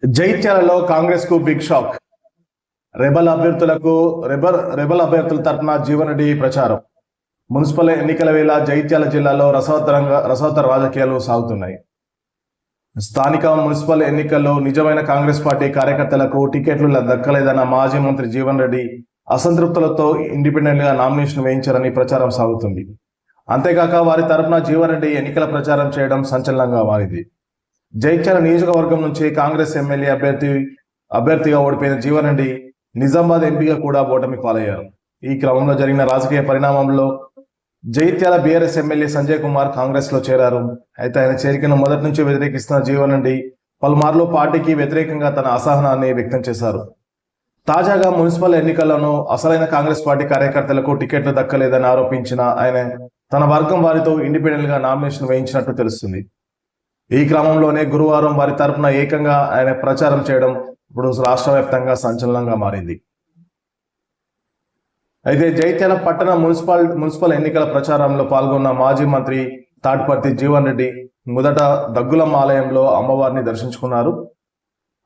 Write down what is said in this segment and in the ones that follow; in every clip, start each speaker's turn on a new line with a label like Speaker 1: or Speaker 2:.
Speaker 1: జైత్యాలలో కాంగ్రెస్ కు big shock. Rebel అభ్యర్థుల తరఫున జీవన్ రెడ్డి ప్రచారం. మున్సిపల్ ఎన్నికల వేళ జైత్యాల జిల్లాలో రసవత్తర రాజకీయాలు సాగుతున్నాయి. స్థానిక మున్సిపల్ ఎన్నికల్లో నిజమైన కాంగ్రెస్ పార్టీ కార్యకర్తలకు టికెట్లు దక్కలేదన్న మాజీ మంత్రి జీవన్ రెడ్డి అసంతృప్తులతో ఇండిపెండెంట్ గా నామినేషన్ వేయించారని ప్రచారం సాగుతుంది. అంతేకాక వారి తరఫున జీవన్ రెడ్డి ఎన్నికల ప్రచారం చేయడం సంచలనంగా మారింది. జైత్యాల నియోజకవర్గం నుంచి కాంగ్రెస్ ఎమ్మెల్యే అభ్యర్థిగా ఓడిపోయిన జీవన్ రెడ్డి నిజామాబాద్ ఎంపీగా కూడా ఓటమి పాలయ్యారు. ఈ క్రమంలో జరిగిన రాజకీయ పరిణామంలో జైత్యాల బీఆర్ఎస్ ఎమ్మెల్యే సంజయ్ కుమార్ కాంగ్రెస్ లో చేరారు. అయితే ఆయన చేరికను మొదటి నుంచి వ్యతిరేకిస్తున్న జీవన్ రెడ్డి పలుమార్లు పార్టీకి వ్యతిరేకంగా తన అసహనాన్ని వ్యక్తం చేశారు. తాజాగా మున్సిపల్ ఎన్నికల్లోనూ అసలైన కాంగ్రెస్ పార్టీ కార్యకర్తలకు టికెట్లు దక్కలేదని ఆరోపించిన ఆయన తన వర్గం వారితో ఇండిపెండెంట్ గా నామినేషన్ వేయించినట్టు తెలుస్తుంది. ఈ క్రమంలోనే గురువారం వారి తరపున ఏకంగా ఆయన ప్రచారం చేయడం ఇప్పుడు రాష్ట్ర వ్యాప్తంగా సంచలనంగా మారింది. అయితే జైత్యాల పట్టణ మున్సిపల్ ఎన్నికల ప్రచారంలో పాల్గొన్న మాజీ మంత్రి తాటిపర్తి జీవన్ రెడ్డి మొదట దగ్గులమ్మ ఆలయంలో అమ్మవారిని దర్శించుకున్నారు.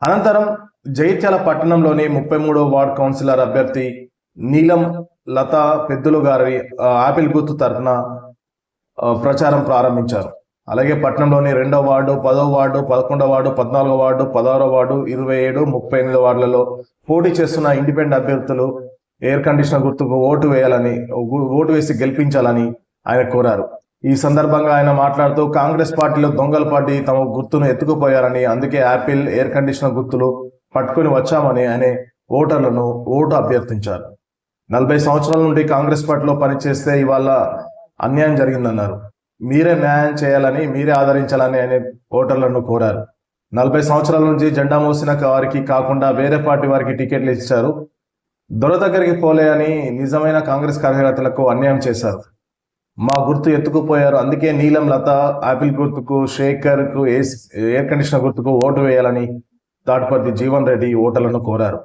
Speaker 1: అనంతరం జైత్యాల పట్టణంలోని 33వ వార్డ్ కౌన్సిలర్ అభ్యర్థి నీలం లతా పెద్దులు గారి ఆపిల్ గుర్తు తరఫున ప్రచారం ప్రారంభించారు. అలాగే పట్టణంలోని 2వ వార్డు, 10వ వార్డు, 11వ వార్డు, 14వ వార్డు, 16వ వార్డు, 27, 38 వార్డులలో పోటీ చేస్తున్న ఇండిపెండెంట్ అభ్యర్థులు ఎయిర్ కండిషనర్ గుర్తుకు ఓటు వేసి గెలిపించాలని ఆయన కోరారు. ఈ సందర్భంగా ఆయన మాట్లాడుతూ కాంగ్రెస్ పార్టీలో దొంగల పార్టీ తమ గుర్తును ఎత్తుకుపోయారని, అందుకే యాపిల్ ఎయిర్ కండిషనర్ గుర్తులు పట్టుకుని వచ్చామని ఆయన ఓటర్లను ఓటు అభ్యర్థించారు. 40 సంవత్సరాల నుండి కాంగ్రెస్ పార్టీలో పనిచేస్తే ఇవాళ అన్యాయం జరిగిందన్నారు. మీరే న్యాయం చేయాలని, మీరే ఆదరించాలని ఆయన ఓటర్లను కోరారు. 40 సంవత్సరాల నుంచి జెండా మోసిన వారికి కాకుండా వేరే పార్టీ వారికి టికెట్లు ఇచ్చారు. దొర దగ్గరికి పోలే అని నిజమైన కాంగ్రెస్ కార్యకర్తలకు అన్యాయం చేశారు. మా గుర్తు ఎత్తుకుపోయారు, అందుకే నీలం లత ఆపిల్ గుర్తుకు, శేఖర్ కు ఎయిర్ కండిషనర్ గుర్తుకు ఓటు వేయాలని తాటిపర్తి జీవన్ రెడ్డి ఓటర్లను కోరారు.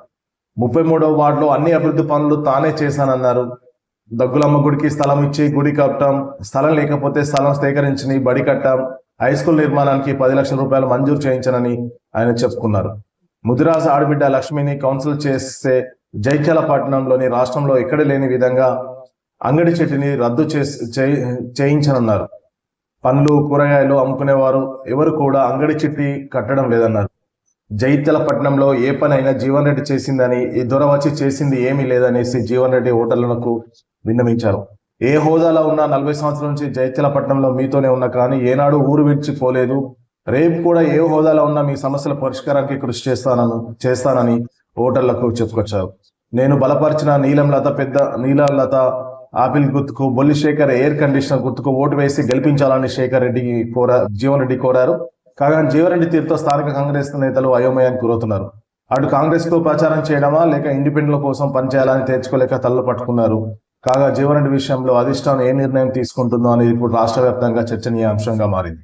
Speaker 1: 33వ వార్డులో అన్ని అభివృద్ధి పనులు తానే చేశానన్నారు. దగ్గులమ్మ గుడికి స్థలం ఇచ్చి గుడి కట్టం, స్థలం లేకపోతే స్థలం సేకరించి బడి కట్టాం, హై స్కూల్ నిర్మాణానికి 10 లక్షల రూపాయలు మంజూరు చేయించానని ఆయన చెప్పుకున్నారు. ముదిరాజు ఆడబిడ్డ లక్ష్మిని కౌన్సిల్ చేస్తే జైత్యాల పట్టణంలోని రాష్ట్రంలో ఎక్కడ లేని విధంగా అంగడి చెట్టుని రద్దు చేయించనున్నారు. పండ్లు కూరగాయలు అమ్ముకునేవారు ఎవరు కూడా అంగడి చిట్టి కట్టడం లేదన్నారు. జైత్యాల పట్టణంలో ఏ పనైనా జీవన్ రెడ్డి చేసిందని, ఈ దొర వచ్చి చేసింది ఏమీ లేదనేసి జీవన్ రెడ్డి ఓటర్లకు విన్నవించారు. ఏ హోదాలో ఉన్న 40 సంవత్సరాల నుంచి జైత్యాల పట్టణంలో మీతోనే ఉన్నా కానీ ఏనాడు ఊరు విడిచిపోలేదు. రేపు కూడా ఏ హోదాలో ఉన్న మీ సమస్యల పరిష్కారానికి కృషి చేస్తానని ఓటర్లకు చెప్పుకొచ్చారు. నేను బలపరిచిన నీలం లత ఆపిల్ గుర్తుకు, బొల్లి శేఖర్ ఎయిర్ కండిషనర్ గుర్తుకు ఓటు వేసి గెలిపించాలని జీవన్ రెడ్డి కోరారు. కాగా జీవన్ రెడ్డి తీరుతో స్థానిక కాంగ్రెస్ నేతలు అయోమయానికి గురవుతున్నారు. అటు కాంగ్రెస్ కు ప్రచారం చేయడమా లేక ఇండిపెండెంట్ కోసం పనిచేయాలని తేల్చుకోలేక తల్ల పట్టుకున్నారు. కాగా జీవన్ రెడ్డి విషయంలో అధిష్టానం ఏ నిర్ణయం తీసుకుంటుందో అనేది ఇప్పుడు రాష్ట్ర వ్యాప్తంగా చర్చనీయాంశంగా మారింది.